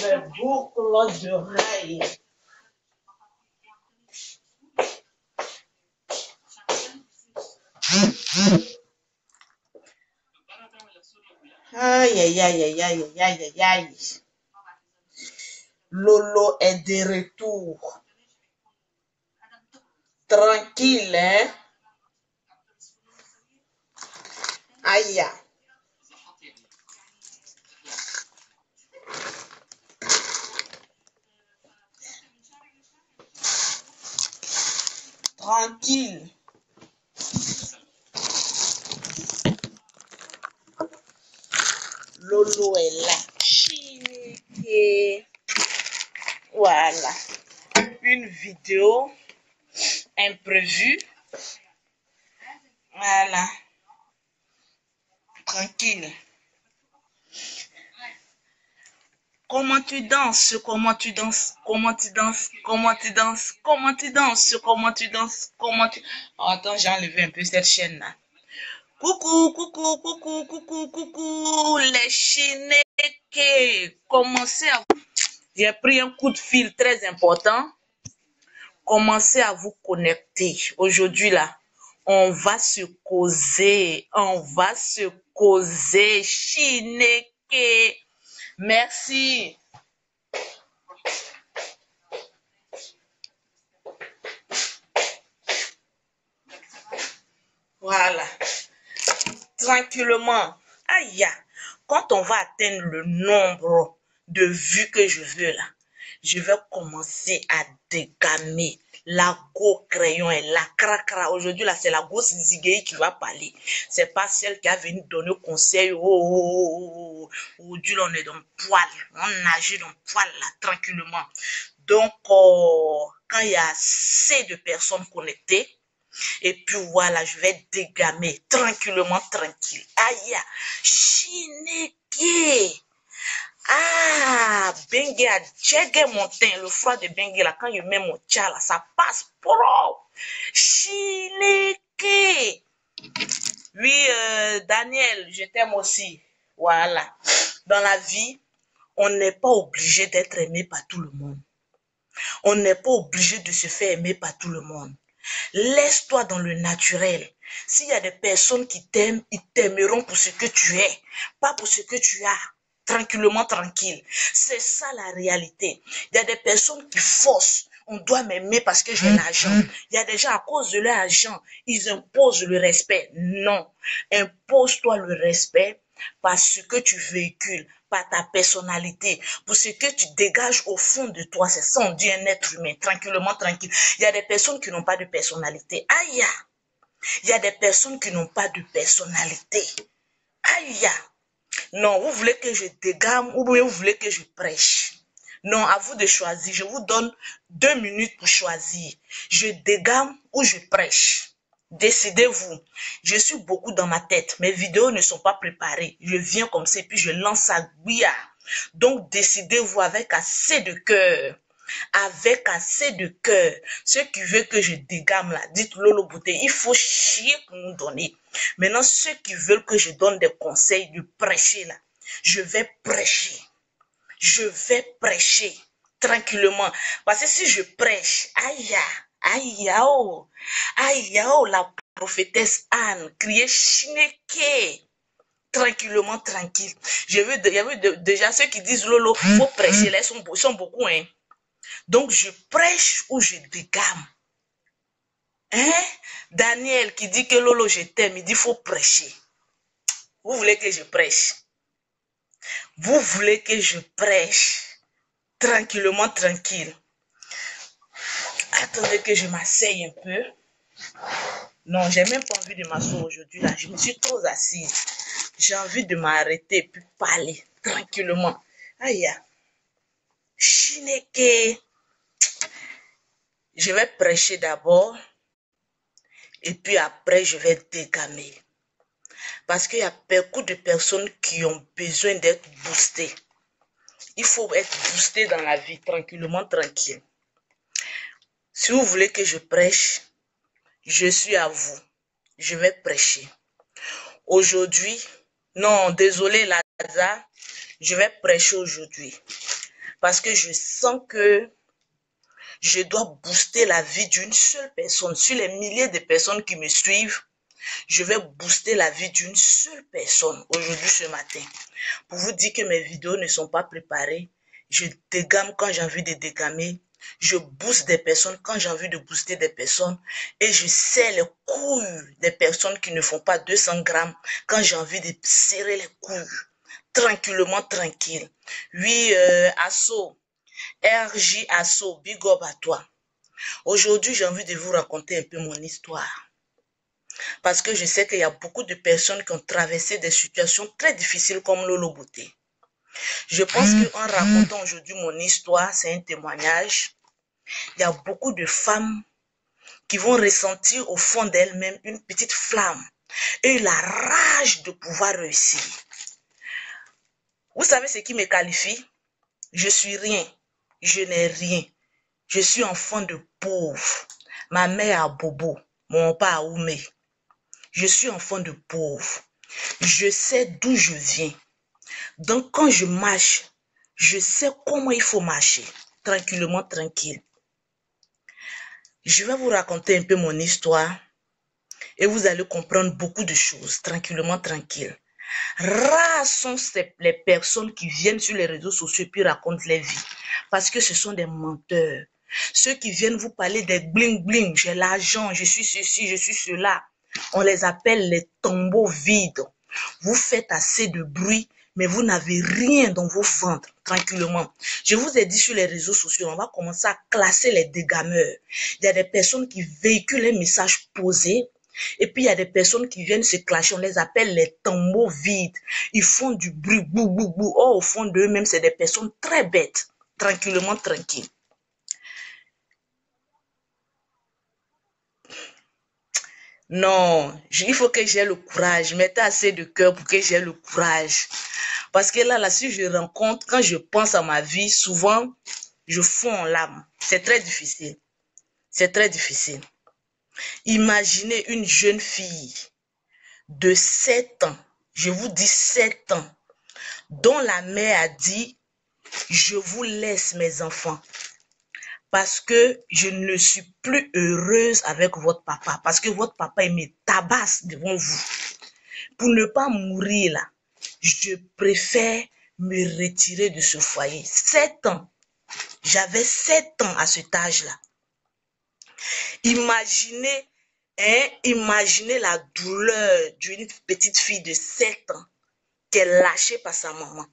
mes boucles d'oreilles. Aïe, aïe, aïe, aïe, aïe, aïe, aïe, aïe. Lolo est de retour. Tranquille, hein? Aïe. Tranquille. Lolo est là. Chineke. Voilà. Une vidéo imprévue. Voilà. Tranquille. Comment tu danses, comment tu danses, comment tu danses, comment tu danses, comment tu danses, comment tu danses, comment tu... Oh, attends, j'ai enlevé un peu cette chaîne-là. Coucou, coucou, coucou, coucou, coucou, les Chineke. Commencez à... J'ai pris un coup de fil très important. Commencez à vous connecter. Aujourd'hui, là, on va se causer. On va se causer. Chineke. Merci. Voilà. Tranquillement. Aïe. Quand on va atteindre le nombre de vues que je veux là, je vais commencer à dégamer. La go crayon et la cracra. Aujourd'hui là, c'est la grosse zigueille qui va parler. C'est pas celle qui a venu donner conseil. Aujourd'hui là, on est dans le poil. On nage dans le poil là, tranquillement. Donc, quand il y a assez de personnes connectées, et puis voilà, je vais dégamer tranquillement, tranquille. Aïe, Chineke. Ah, Bengue a djégé mon teint. Le froid de Bengue, là, quand je mets mon tcha, là, ça passe pro. Chineke. Oui, Daniel, je t'aime aussi. Voilà. Dans la vie, on n'est pas obligé d'être aimé par tout le monde. On n'est pas obligé de se faire aimer par tout le monde. Laisse-toi dans le naturel. S'il y a des personnes qui t'aiment, ils t'aimeront pour ce que tu es, pas pour ce que tu as. Tranquillement, tranquille. C'est ça la réalité. Il y a des personnes qui forcent. On doit m'aimer parce que j'ai l'argent. Il y a des gens, à cause de leur argent, ils imposent le respect. Non. Impose-toi le respect par ce que tu véhicules, par ta personnalité, pour ce que tu dégages au fond de toi. C'est ça, on dit un être humain, tranquillement, tranquille. Il y a des personnes qui n'ont pas de personnalité. Aïe! Il y a des personnes qui n'ont pas de personnalité. Aïe! Non, vous voulez que je dégame ou bien vous voulez que je prêche? Non, à vous de choisir. Je vous donne 2 minutes pour choisir. Je dégame ou je prêche. Décidez-vous. Je suis beaucoup dans ma tête. Mes vidéos ne sont pas préparées. Je viens comme ça et puis je lance à Guia. Donc, décidez-vous avec assez de cœur. Avec assez de cœur. Ceux qui veulent que je dégame là, dites Lolo Bouté, il faut chier pour nous donner. Maintenant, ceux qui veulent que je donne des conseils de prêcher là, je vais prêcher. Je vais prêcher tranquillement. Parce que si je prêche, aïe, aïe, oh, aïe, oh, la prophétesse Anne criait Chineke. Tranquillement, tranquille. Il y avait déjà ceux qui disent Lolo, faut prêcher. Là, ils sont beaucoup, hein. Donc, je prêche ou je dégame. Hein? Daniel qui dit que Lolo, je t'aime, il dit faut prêcher. Vous voulez que je prêche? Vous voulez que je prêche? Tranquillement, tranquille. Attendez que je m'asseye un peu. Non, j'ai même pas envie de m'asseoir aujourd'hui. Là, je me suis trop assise. J'ai envie de m'arrêter et puis parler tranquillement. Aïe, Chineke. Je vais prêcher d'abord. Et puis après, je vais dégamer. Parce qu'il y a beaucoup de personnes qui ont besoin d'être boostées. Il faut être boosté dans la vie, tranquillement, tranquille. Si vous voulez que je prêche, je suis à vous. Je vais prêcher. Aujourd'hui, non, désolé Lazare, je vais prêcher aujourd'hui. parce que je sens que je dois booster la vie d'une seule personne. Sur les milliers de personnes qui me suivent, je vais booster la vie d'une seule personne aujourd'hui, ce matin. Pour vous dire que mes vidéos ne sont pas préparées, je dégamme quand j'ai envie de dégammer. Je booste des personnes quand j'ai envie de booster des personnes. Et je serre les couilles des personnes qui ne font pas 200 grammes quand j'ai envie de serrer les couilles. Tranquillement, tranquille. Oui, Asso, RJ Asso, big up à toi. Aujourd'hui, j'ai envie de vous raconter un peu mon histoire. Parce que je sais qu'il y a beaucoup de personnes qui ont traversé des situations très difficiles comme Lolo Beauté. Je pense qu'en racontant aujourd'hui mon histoire, c'est un témoignage. Il y a beaucoup de femmes qui vont ressentir au fond d'elles-mêmes une petite flamme et la rage de pouvoir réussir. Vous savez ce qui me qualifie? Je suis rien. Je n'ai rien. Je suis enfant de pauvre. Ma mère a Bobo, mon père a Oumé. Je suis enfant de pauvre. Je sais d'où je viens. Donc quand je marche, je sais comment il faut marcher. Tranquillement, tranquille. Je vais vous raconter un peu mon histoire et vous allez comprendre beaucoup de choses. Tranquillement, tranquille. Rares sont les personnes qui viennent sur les réseaux sociaux et puis racontent leur vie. Parce que ce sont des menteurs. Ceux qui viennent vous parler des bling bling, j'ai l'argent, je suis ceci, je suis cela. On les appelle les tombeaux vides. Vous faites assez de bruit, mais vous n'avez rien dans vos ventres, tranquillement. Je vous ai dit sur les réseaux sociaux, on va commencer à classer les dégameurs. Il y a des personnes qui véhiculent les messages posés, et puis il y a des personnes qui viennent se clasher, on les appelle les tombeaux vides. Ils font du bruit, bou, bou, bou. Oh, au fond d'eux-mêmes, c'est des personnes très bêtes, tranquillement, tranquilles. Non, il faut que j'ai le courage. Mettez assez de cœur pour que j'ai le courage. Parce que là, si je rencontre, quand je pense à ma vie, souvent, je fonds en larmes. C'est très difficile. C'est très difficile. Imaginez une jeune fille de 7 ans, je vous dis 7 ans, dont la mère a dit, je vous laisse mes enfants. Parce que je ne suis plus heureuse avec votre papa. Parce que votre papa, il me tabasse devant vous. Pour ne pas mourir là, je préfère me retirer de ce foyer. 7 ans. J'avais 7 ans à cet âge-là. Imaginez, imaginez la douleur d'une petite fille de 7 ans qui est lâchée par sa maman,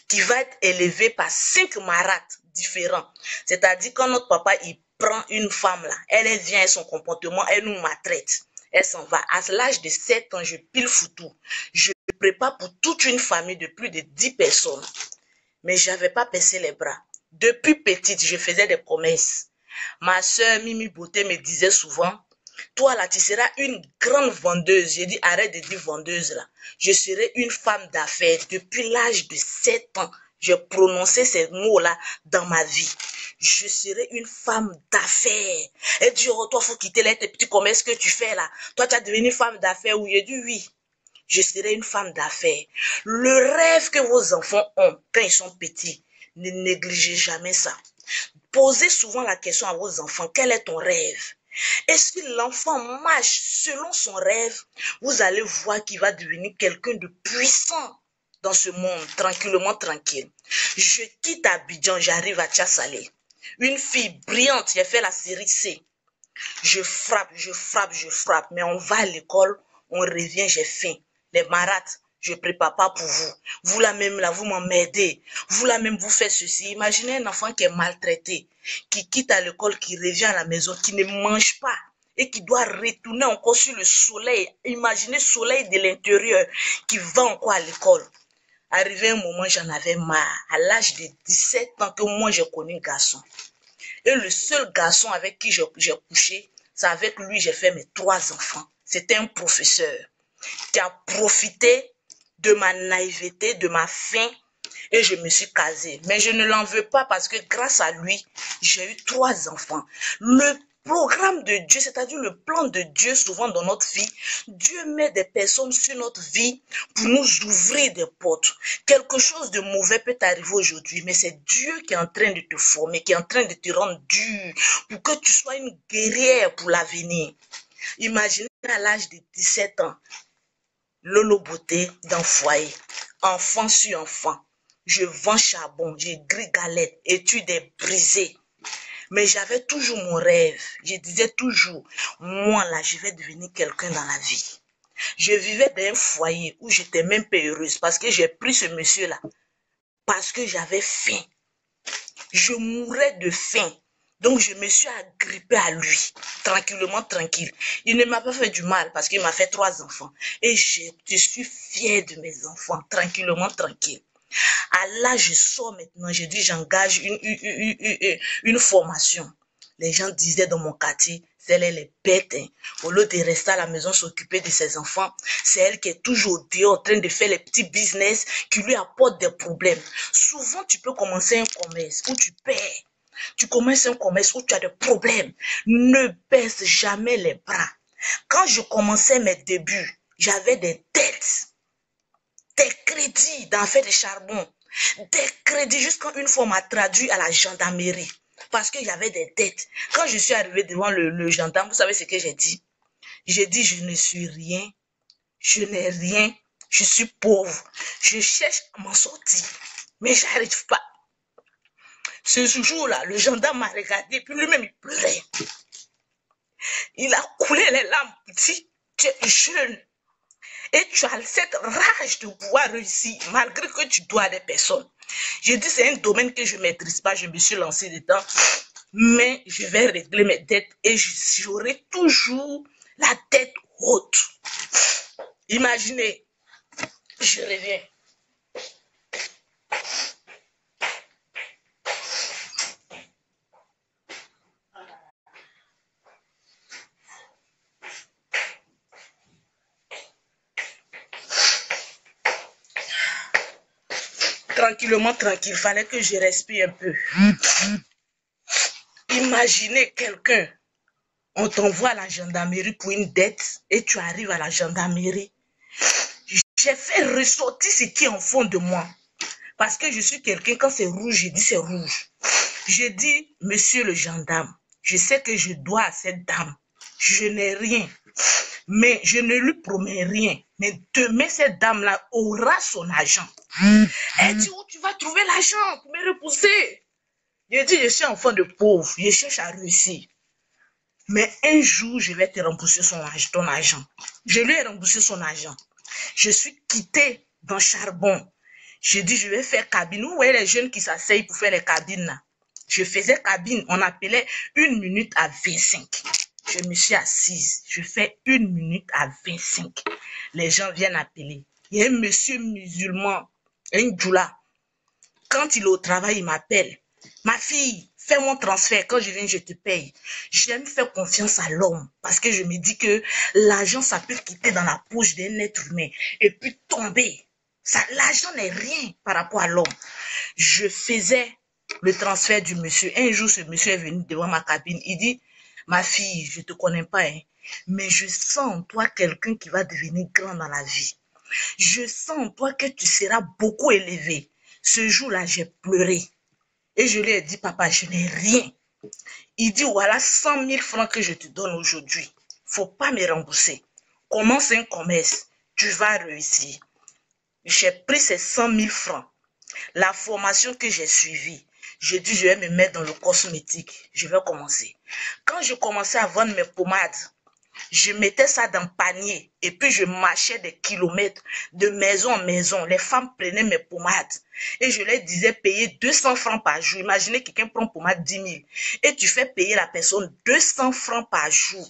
qui va être élevée par 5 marates différents. C'est-à-dire quand notre papa, il prend une femme là, elle vient et son comportement, elle nous maltraite. Elle s'en va. À l'âge de 7 ans, je pile foutou. Je prépare pour toute une famille de plus de 10 personnes. Mais je n'avais pas baissé les bras. Depuis petite, je faisais des promesses. Ma soeur Mimi Beauté me disait souvent, toi là, tu seras une grande vendeuse. J'ai dit, arrête de dire vendeuse là. Je serai une femme d'affaires. Depuis l'âge de 7 ans, j'ai prononcé ces mots-là dans ma vie. Je serai une femme d'affaires. Elle dit, oh, toi, faut quitter là, tes petits commerces que tu fais là. Toi, tu as devenu femme d'affaires. Oui, j'ai dit oui. Je serai une femme d'affaires. Le rêve que vos enfants ont quand ils sont petits, ne négligez jamais ça. Posez souvent la question à vos enfants, quel est ton rêve? Et si l'enfant marche selon son rêve, vous allez voir qu'il va devenir quelqu'un de puissant dans ce monde, tranquillement, tranquille. Je quitte Abidjan, j'arrive à Tchassalé. Une fille brillante, j'ai fait la série C. Je frappe, je frappe, je frappe, mais on va à l'école, on revient, j'ai faim. Les marates, je ne prépare pas pour vous. Vous là même là, vous m'emmerdez. Vous là même, vous faites ceci. Imaginez un enfant qui est maltraité, qui quitte à l'école, qui revient à la maison, qui ne mange pas et qui doit retourner encore sur le soleil. Imaginez le soleil de l'intérieur qui va encore à l'école. Arrivé un moment, j'en avais marre. À l'âge de 17 ans que moi, j'ai connu un garçon. Et le seul garçon avec qui j'ai couché, c'est avec lui j'ai fait mes 3 enfants. C'était un professeur qui a profité de ma naïveté, de ma faim, et je me suis casée. Mais je ne l'en veux pas parce que grâce à lui, j'ai eu 3 enfants. Le programme de Dieu, c'est-à-dire le plan de Dieu souvent dans notre vie, Dieu met des personnes sur notre vie pour nous ouvrir des portes. Quelque chose de mauvais peut arriver aujourd'hui, mais c'est Dieu qui est en train de te former, qui est en train de te rendre dur pour que tu sois une guerrière pour l'avenir. Imaginez à l'âge de 17 ans, Lolo Beauté dans le foyer, enfant sur enfant. Je vends charbon, j'ai gris galette, études brisées. Mais j'avais toujours mon rêve. Je disais toujours, moi là, je vais devenir quelqu'un dans la vie. Je vivais dans un foyer où j'étais même pas heureuse parce que j'ai pris ce monsieur-là. Parce que j'avais faim. Je mourais de faim. Donc je me suis agrippée à lui, tranquillement, tranquille. Il ne m'a pas fait du mal parce qu'il m'a fait 3 enfants. Et je suis fière de mes enfants, tranquillement, tranquille. À là, je sors maintenant, je dis, j'engage une formation. Les gens disaient dans mon quartier, c'est elle les bêtes. Hein. Au lieu de rester à la maison s'occuper de ses enfants, c'est elle qui est toujours dehors en train de faire les petits business qui lui apportent des problèmes. Souvent, tu peux commencer un commerce où tu perds. Tu commences un commerce où tu as des problèmes. Ne baisse jamais les bras. Quand je commençais mes débuts, j'avais des dettes. Des crédits dans l'affaire de charbon. Des crédits jusqu'à une fois on m'a traduit à la gendarmerie. Parce qu'il y avait des dettes. Quand je suis arrivée devant le gendarme, vous savez ce que j'ai dit? J'ai dit, je ne suis rien. Je n'ai rien. Je suis pauvre. Je cherche à m'en sortir. Mais j'arrive pas. Ce jour-là, le gendarme m'a regardé, puis lui-même, il pleurait. Il a coulé les larmes. Il dit, tu es jeune. Et tu as cette rage de pouvoir réussir, malgré que tu dois à des personnes. J'ai dit, c'est un domaine que je ne maîtrise pas, je me suis lancé dedans, mais je vais régler mes dettes et j'aurai toujours la tête haute. Imaginez, je reviens. Tranquillement, tranquille, il fallait que je respire un peu. Imaginez quelqu'un, on t'envoie à la gendarmerie pour une dette et tu arrives à la gendarmerie. J'ai fait ressortir ce qui est en fond de moi. Parce que je suis quelqu'un, quand c'est rouge, je dis c'est rouge. Je dis, monsieur le gendarme, je sais que je dois à cette dame. Je n'ai rien. Mais je ne lui promets rien. Mais demain, cette dame-là aura son argent. Elle dit, où tu vas trouver l'argent pour me repousser? Je dis, je suis enfant de pauvre. Je cherche à réussir. Mais un jour, je vais te rembourser ton argent. Je lui ai remboursé son argent. Je suis quittée dans le charbon. Je dis, je vais faire cabine. Vous voyez les jeunes qui s'asseyent pour faire les cabines là. Je faisais cabine. On appelait 1 minute à 25. Je me suis assise. Je fais 1 minute à 25. Les gens viennent appeler. Il y a un monsieur musulman, un djoula. Quand il est au travail, il m'appelle. Ma fille, fais mon transfert. Quand je viens, je te paye. J'aime faire confiance à l'homme parce que je me dis que l'argent, ça peut quitter dans la poche d'un être humain et puis tomber. L'argent n'est rien par rapport à l'homme. Je faisais le transfert du monsieur. Un jour, ce monsieur est venu devant ma cabine. Il dit, ma fille, je ne te connais pas, hein, mais je sens en toi quelqu'un qui va devenir grand dans la vie. Je sens en toi que tu seras beaucoup élevé. Ce jour-là, j'ai pleuré. Et je lui ai dit, papa, je n'ai rien. Il dit, voilà 100 000 francs que je te donne aujourd'hui. Faut pas me rembourser. Commence un commerce. Tu vas réussir. J'ai pris ces 100 000 francs. La formation que j'ai suivie, j'ai dit, je vais me mettre dans le cosmétique. Je vais commencer. Quand je commençais à vendre mes pommades, je mettais ça dans le panier et puis je marchais des kilomètres de maison en maison. Les femmes prenaient mes pommades et je leur disais payer 200 francs par jour. Imaginez quelqu'un prend pommade 10 000 et tu fais payer la personne 200 francs par jour.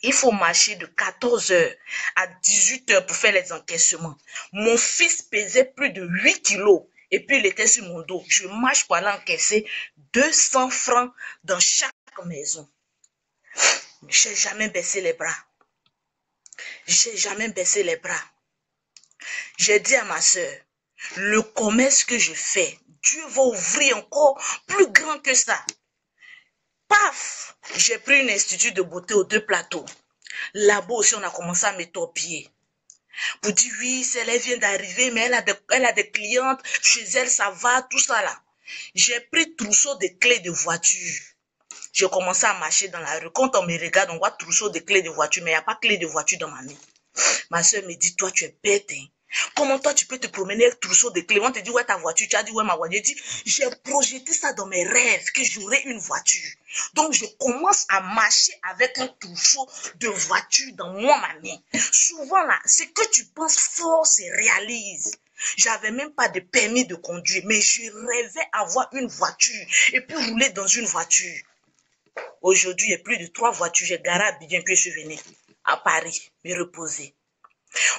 Il faut marcher de 14 heures à 18 heures pour faire les encaissements. Mon fils pesait plus de 8 kilos et puis il était sur mon dos. Je marche pour aller encaisser 200 francs dans chaque maison. Je n'ai jamais baissé les bras. J'ai jamais baissé les bras. J'ai dit à ma soeur, le commerce que je fais, Dieu va ouvrir encore plus grand que ça. Paf! J'ai pris une institut de beauté aux 2 plateaux. Là-bas aussi, on a commencé à m'étorpiller. Pour dire oui, elle vient d'arriver, mais elle a des clientes, chez elle, ça va, tout ça là. J'ai pris trousseau de clés de voiture. J'ai commencé à marcher dans la rue. Quand on me regarde, on voit trousseau de clés de voiture, mais il n'y a pas clé de voiture dans ma main. Ma soeur me dit, toi, tu es bête, hein. Comment toi, tu peux te promener avec trousseau de clés? On te dit, ouais, ta voiture. Tu as dit, ouais, ma voiture. J'ai projeté ça dans mes rêves, que j'aurais une voiture. Donc, je commence à marcher avec un trousseau de voiture dans ma main. Souvent, là, ce que tu penses fort se réalise. J'avais même pas de permis de conduire, mais je rêvais avoir une voiture et puis rouler dans une voiture. Aujourd'hui, il y a plus de 3 voitures. J'ai garé à Abidjan, puis je suis venue à Paris, me reposer.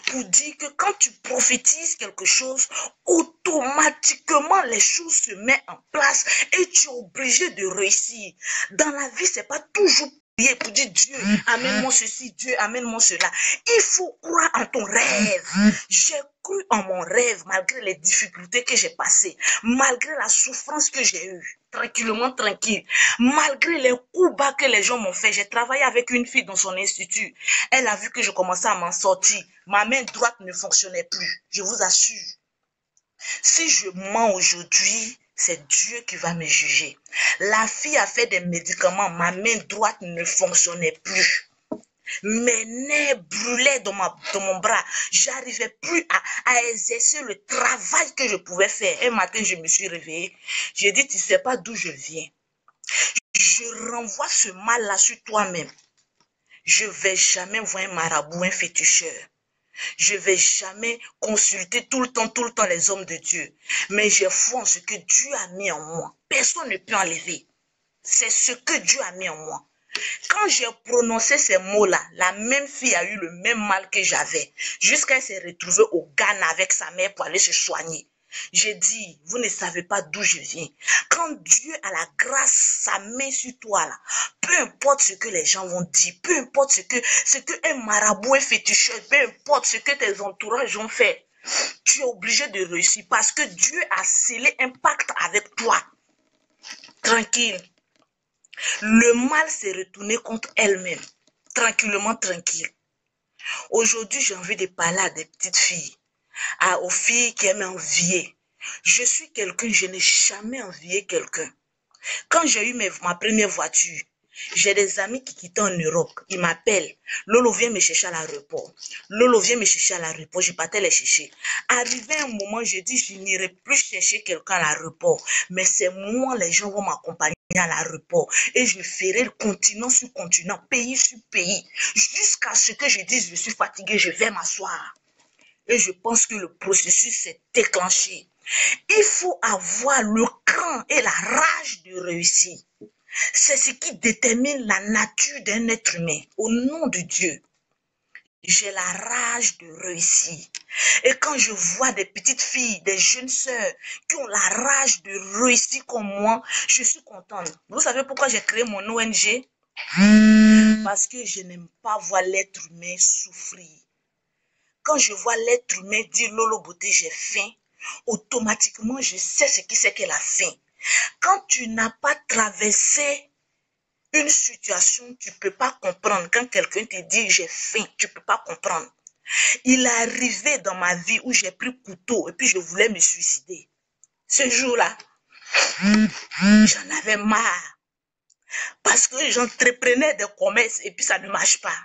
Pour dire que quand tu prophétises quelque chose, automatiquement les choses se mettent en place et tu es obligé de réussir. Dans la vie, c'est pas toujours prier pour dire Dieu, amène-moi ceci, Dieu, amène-moi cela. Il faut croire en ton rêve. J'ai cru en mon rêve malgré les difficultés que j'ai passées, malgré la souffrance que j'ai eue. Tranquillement, tranquille. Malgré les coups bas que les gens m'ont fait, j'ai travaillé avec une fille dans son institut. Elle a vu que je commençais à m'en sortir. Ma main droite ne fonctionnait plus. Je vous assure. Si je mens aujourd'hui, c'est Dieu qui va me juger. La fille a fait des médicaments. Ma main droite ne fonctionnait plus. Mes nerfs brûlaient dans mon bras. J'arrivais plus à exercer le travail que je pouvais faire. Un matin, je me suis réveillée. J'ai dit, tu sais pas d'où je viens. Je renvoie ce mal-là sur toi-même. Je vais jamais voir un marabout, un féticheur. Je vais jamais consulter tout le temps les hommes de Dieu. Mais j'ai foi en ce que Dieu a mis en moi. Personne ne peut enlever. C'est ce que Dieu a mis en moi. Quand j'ai prononcé ces mots-là, la même fille a eu le même mal que j'avais. Jusqu'à se retrouver au Ghana avec sa mère pour aller se soigner. J'ai dit, vous ne savez pas d'où je viens. Quand Dieu a la grâce, sa main sur toi, là, peu importe ce que les gens vont dire, peu importe ce que un marabout est féticheur, peu importe ce que tes entourages ont fait, tu es obligé de réussir parce que Dieu a scellé un pacte avec toi. Tranquille. Le mal s'est retourné contre elle-même. Tranquillement, tranquille. Aujourd'hui, j'ai envie de parler à des petites filles, aux filles qui aiment envier. Je suis quelqu'un, je n'ai jamais envié quelqu'un. Quand j'ai eu ma première voiture, j'ai des amis qui quittaient en Europe. Ils m'appellent. Lolo, viens me chercher à l'aéroport. Lolo, viens me chercher à l'aéroport. Je partais les chercher. Arrivé un moment, je dis, je n'irai plus chercher quelqu'un à l'aéroport. Mais c'est moi, les gens vont m'accompagner à l'aéroport. Et je ferai le continent sur continent, pays sur pays. Jusqu'à ce que je dise, je suis fatigué, je vais m'asseoir. Et je pense que le processus s'est déclenché. Il faut avoir le cran et la rage de réussir. C'est ce qui détermine la nature d'un être humain. Au nom de Dieu, j'ai la rage de réussir. Et quand je vois des petites filles, des jeunes sœurs qui ont la rage de réussir comme moi, je suis contente. Vous savez pourquoi j'ai créé mon ONG? Parce que je n'aime pas voir l'être humain souffrir. Quand je vois l'être humain dire Lolo Beauté, j'ai faim, automatiquement je sais ce qui c'est que la faim. Quand tu n'as pas traversé une situation, tu ne peux pas comprendre. Quand quelqu'un te dit j'ai faim, tu ne peux pas comprendre. Il est arrivé dans ma vie où j'ai pris couteau et puis je voulais me suicider. Ce jour-là, j'en avais marre. Parce que j'entreprenais des commerces et puis ça ne marche pas.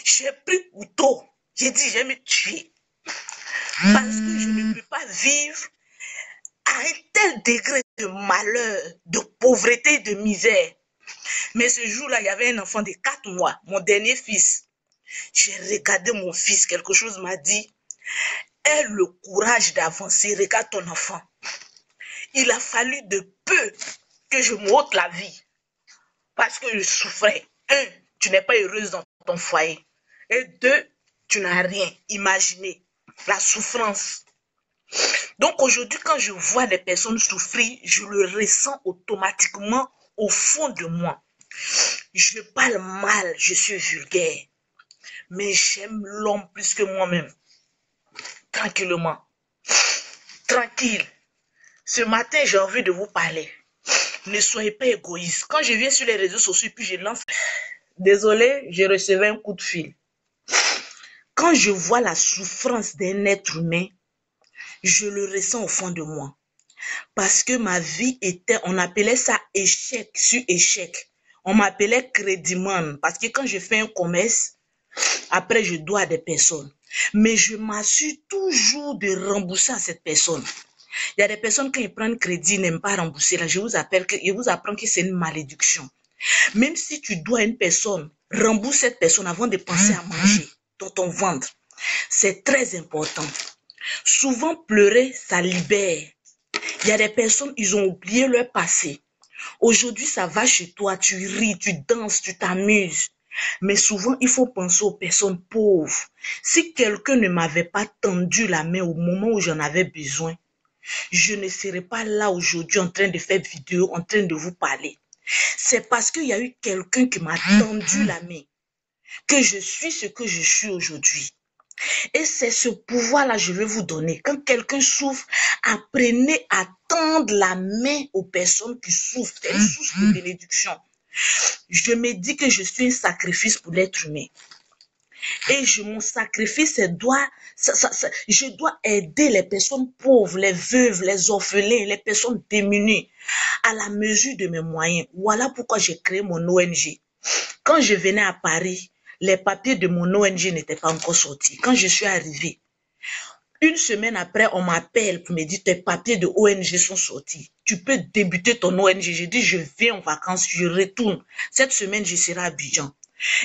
J'ai pris couteau. J'ai dit, je vais me tuer. Parce que je ne peux pas vivre à un tel degré de malheur, de pauvreté, de misère. Mais ce jour-là, il y avait un enfant de 4 mois, mon dernier fils. J'ai regardé mon fils, quelque chose m'a dit, aie le courage d'avancer, regarde ton enfant. Il a fallu de peu que je m'ôte la vie. Parce que je souffrais. 1, tu n'es pas heureuse dans ton foyer. Et 2, tu n'as rien. Imaginez la souffrance. Donc aujourd'hui, quand je vois des personnes souffrir, je le ressens automatiquement au fond de moi. Je parle mal, je suis vulgaire. Mais j'aime l'homme plus que moi-même. Tranquillement. Tranquille. Ce matin, j'ai envie de vous parler. Ne soyez pas égoïste. Quand je viens sur les réseaux sociaux, puis je lance... Désolé, je recevais un coup de fil. Quand je vois la souffrance d'un être humain, je le ressens au fond de moi. Parce que ma vie était, on appelait ça échec sur échec. On m'appelait crédit-man. Parce que quand je fais un commerce, après je dois à des personnes. Mais je m'assure toujours de rembourser à cette personne. Il y a des personnes, quand ils prennent crédit, ils n'aiment pas rembourser. Là, je vous apprends que c'est une malédiction. Même si tu dois à une personne, rembourse cette personne avant de penser à manger dans ton ventre. C'est très important. Souvent, pleurer, ça libère. Il y a des personnes, ils ont oublié leur passé. Aujourd'hui, ça va chez toi, tu ris, tu danses, tu t'amuses. Mais souvent, il faut penser aux personnes pauvres. Si quelqu'un ne m'avait pas tendu la main au moment où j'en avais besoin, je ne serais pas là aujourd'hui en train de faire vidéo, en train de vous parler. C'est parce qu'il y a eu quelqu'un qui m'a tendu la main que je suis ce que je suis aujourd'hui. Et c'est ce pouvoir-là que je vais vous donner. Quand quelqu'un souffre, apprenez à tendre la main aux personnes qui souffrent. C'est une source de bénédiction. Je me dis que je suis un sacrifice pour l'être humain. Et mon sacrifice, je dois aider les personnes pauvres, les veuves, les orphelins, les personnes démunies, à la mesure de mes moyens. Voilà pourquoi j'ai créé mon ONG. Quand je venais à Paris, les papiers de mon ONG n'étaient pas encore sortis. Quand je suis arrivée, une semaine après, on m'appelle pour me dire tes papiers de ONG sont sortis. Tu peux débuter ton ONG. Je dis, je vais en vacances, je retourne. Cette semaine, je serai à Abidjan.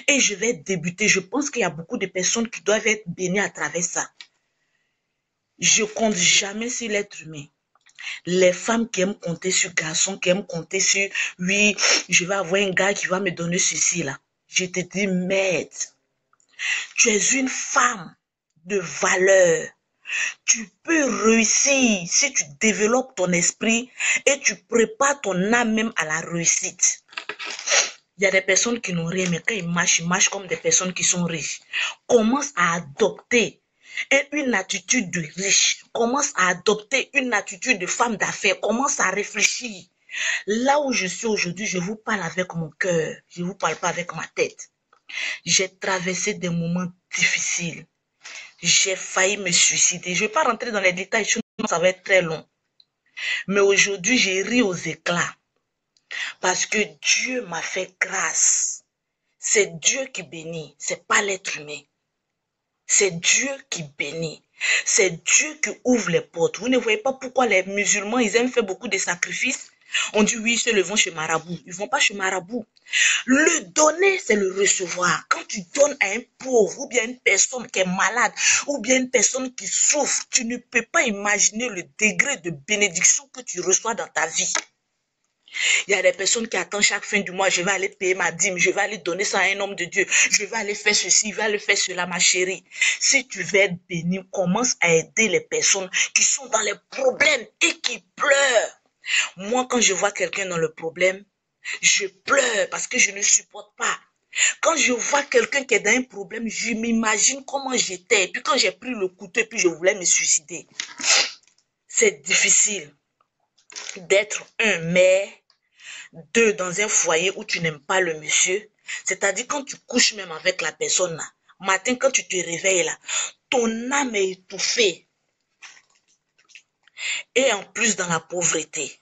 Et je vais débuter. Je pense qu'il y a beaucoup de personnes qui doivent être bénies à travers ça. Je compte jamais sur l'être humain. Les femmes qui aiment compter sur garçons, qui aiment compter sur, oui, je vais avoir un gars qui va me donner ceci là. Je te dis, merde, tu es une femme de valeur. Tu peux réussir si tu développes ton esprit et tu prépares ton âme même à la réussite. Il y a des personnes qui n'ont rien, mais quand ils marchent comme des personnes qui sont riches. Commence à adopter une attitude de riche. Commence à adopter une attitude de femme d'affaires. Commence à réfléchir. Là où je suis aujourd'hui, je vous parle avec mon cœur. Je ne vous parle pas avec ma tête. J'ai traversé des moments difficiles. J'ai failli me suicider. Je ne vais pas rentrer dans les détails, sinon ça va être très long. Mais aujourd'hui, j'ai ri aux éclats. Parce que Dieu m'a fait grâce. C'est Dieu qui bénit, c'est pas l'être humain. C'est Dieu qui bénit. C'est Dieu qui ouvre les portes. Vous ne voyez pas pourquoi les musulmans, ils aiment faire beaucoup de sacrifices. On dit oui, ils vont chez Marabout. Ils ne vont pas chez Marabout. Le donner, c'est le recevoir. Quand tu donnes à un pauvre, ou bien une personne qui est malade, ou bien une personne qui souffre, tu ne peux pas imaginer le degré de bénédiction que tu reçois dans ta vie. Il y a des personnes qui attendent chaque fin du mois, je vais aller payer ma dîme, je vais aller donner ça à un homme de Dieu, je vais aller faire ceci, je vais aller faire cela, ma chérie. Si tu veux être béni, commence à aider les personnes qui sont dans les problèmes et qui pleurent. Moi, quand je vois quelqu'un dans le problème, je pleure parce que je ne supporte pas. Quand je vois quelqu'un qui est dans un problème, je m'imagine comment j'étais. Et puis quand j'ai pris le couteau et puis je voulais me suicider. C'est difficile d'être un mère, deux, dans un foyer où tu n'aimes pas le monsieur. C'est-à-dire quand tu couches même avec la personne là, matin quand tu te réveilles là, ton âme est étouffée. Et en plus dans la pauvreté.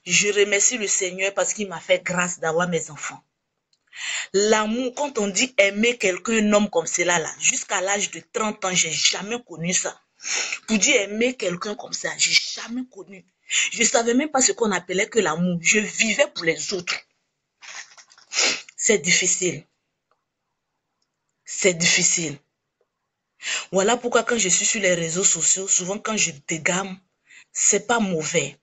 Je remercie le Seigneur parce qu'il m'a fait grâce d'avoir mes enfants. L'amour, quand on dit aimer quelqu'un, un homme comme cela là, jusqu'à l'âge de 30 ans, j'ai jamais connu ça. Pour dire aimer quelqu'un comme ça, j'ai jamais connu. Je savais même pas ce qu'on appelait que l'amour. Je vivais pour les autres. C'est difficile. C'est difficile. Voilà pourquoi quand je suis sur les réseaux sociaux, souvent quand je dégamme, c'est pas mauvais.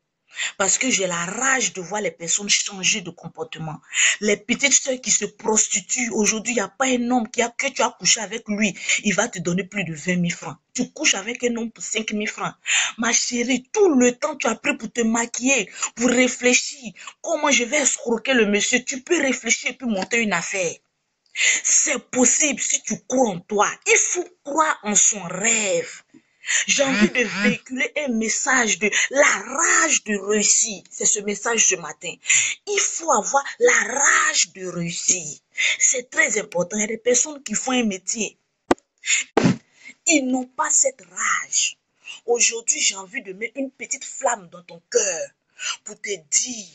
Parce que j'ai la rage de voir les personnes changer de comportement. Les petites soeurs qui se prostituent. Aujourd'hui, il n'y a pas un homme que tu as couché avec lui. Il va te donner plus de 20 000 francs. Tu couches avec un homme pour 5 000 francs. Ma chérie, tout le temps tu as pris pour te maquiller, pour réfléchir. Comment je vais escroquer le monsieur? Tu peux réfléchir et puis monter une affaire. C'est possible si tu crois en toi. Il faut croire en son rêve. J'ai envie de véhiculer un message de la rage de réussir. C'est ce message ce matin. Il faut avoir la rage de réussir. C'est très important. Il y a des personnes qui font un métier. Ils n'ont pas cette rage. Aujourd'hui, j'ai envie de mettre une petite flamme dans ton cœur pour te dire,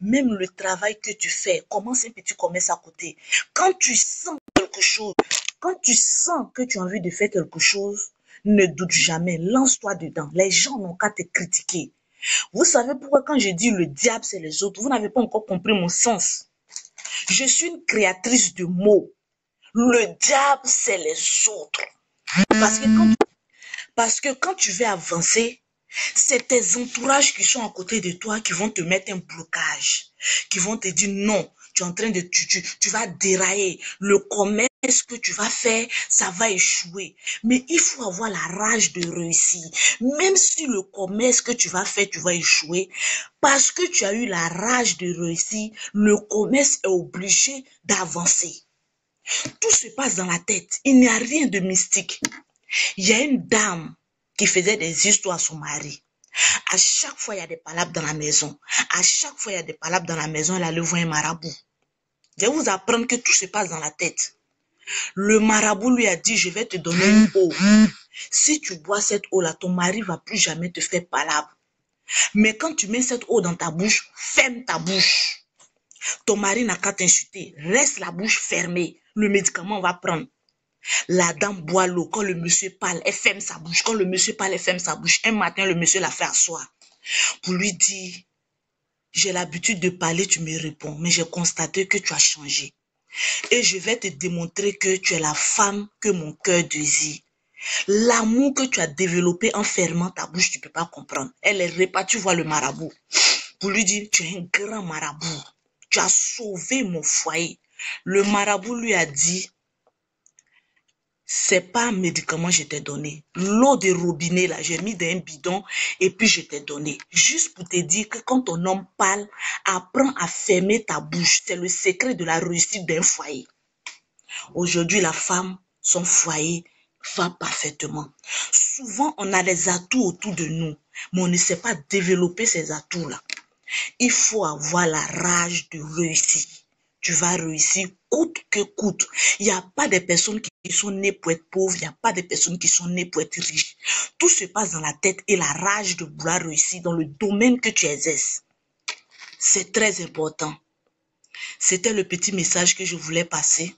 même le travail que tu fais, commence un petit commerce à côté. Quand tu sens quelque chose, quand tu sens que tu as envie de faire quelque chose, ne doute jamais, lance-toi dedans. Les gens n'ont qu'à te critiquer. Vous savez pourquoi quand je dis le diable, c'est les autres, vous n'avez pas encore compris mon sens. Je suis une créatrice de mots. Le diable, c'est les autres. Parce que quand tu veux avancer, c'est tes entourages qui sont à côté de toi qui vont te mettre un blocage, qui vont te dire non, tu es en train de, tu vas dérailler. Le commerce que tu vas faire, ça va échouer. Mais il faut avoir la rage de réussir. Même si le commerce que tu vas faire, tu vas échouer, parce que tu as eu la rage de réussir, le commerce est obligé d'avancer. Tout se passe dans la tête. Il n'y a rien de mystique. Il y a une dame qui faisait des histoires à son mari. À chaque fois, il y a des palabres dans la maison. À chaque fois, il y a des palabres dans la maison, elle allait voir un marabout. Je vais vous apprendre que tout se passe dans la tête. Le marabout lui a dit, je vais te donner une eau. Si tu bois cette eau-là, ton mari ne va plus jamais te faire palabre. Mais quand tu mets cette eau dans ta bouche, ferme ta bouche. Ton mari n'a qu'à t'insulter. Reste la bouche fermée. Le médicament va prendre. La dame boit l'eau. Quand le monsieur parle, elle ferme sa bouche. Quand le monsieur parle, elle ferme sa bouche. Un matin, le monsieur l'a fait asseoir pour lui dire, j'ai l'habitude de parler, tu me réponds, mais j'ai constaté que tu as changé. Et je vais te démontrer que tu es la femme que mon cœur désire. L'amour que tu as développé en fermant ta bouche, tu ne peux pas comprendre. Elle est repartie voir le marabout pour lui dire, tu es un grand marabout. Tu as sauvé mon foyer. Le marabout lui a dit, c'est pas un médicament que je t'ai donné. L'eau de robinet, là, j'ai mis dans un bidon et puis je t'ai donné. Juste pour te dire que quand ton homme parle, apprends à fermer ta bouche. C'est le secret de la réussite d'un foyer. Aujourd'hui, la femme, son foyer va parfaitement. Souvent, on a des atouts autour de nous, mais on ne sait pas développer ces atouts-là. Il faut avoir la rage de réussir. Tu vas réussir coûte que coûte. Il n'y a pas de personnes qui sont nées pour être pauvres. Il n'y a pas de personnes qui sont nées pour être riches. Tout se passe dans la tête et la rage de vouloir réussir dans le domaine que tu exerces. C'est très important. C'était le petit message que je voulais passer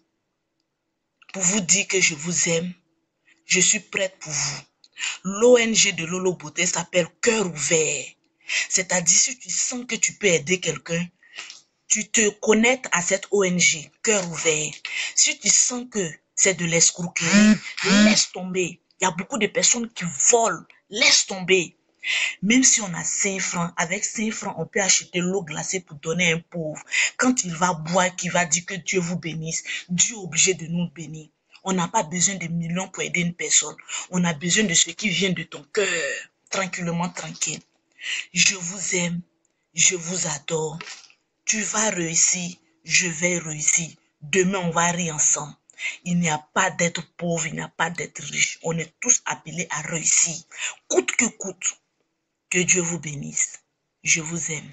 pour vous dire que je vous aime. Je suis prête pour vous. L'ONG de Lolo Beauté s'appelle Cœur ouvert. C'est-à-dire si tu sens que tu peux aider quelqu'un, tu te connectes à cette ONG, Cœur ouvert. Si tu sens que c'est de l'escroquerie, laisse tomber. Il y a beaucoup de personnes qui volent, laisse tomber. Même si on a 5 francs, avec 5 francs, on peut acheter l'eau glacée pour donner à un pauvre. Quand il va boire, qu'il va dire que Dieu vous bénisse, Dieu est obligé de nous bénir. On n'a pas besoin de millions pour aider une personne. On a besoin de ce qui vient de ton cœur, tranquillement, tranquille. Je vous aime, je vous adore. Tu vas réussir, je vais réussir. Demain, on va rire ensemble. Il n'y a pas d'être pauvre, il n'y a pas d'être riche. On est tous appelés à réussir, coûte que coûte. Que Dieu vous bénisse. Je vous aime.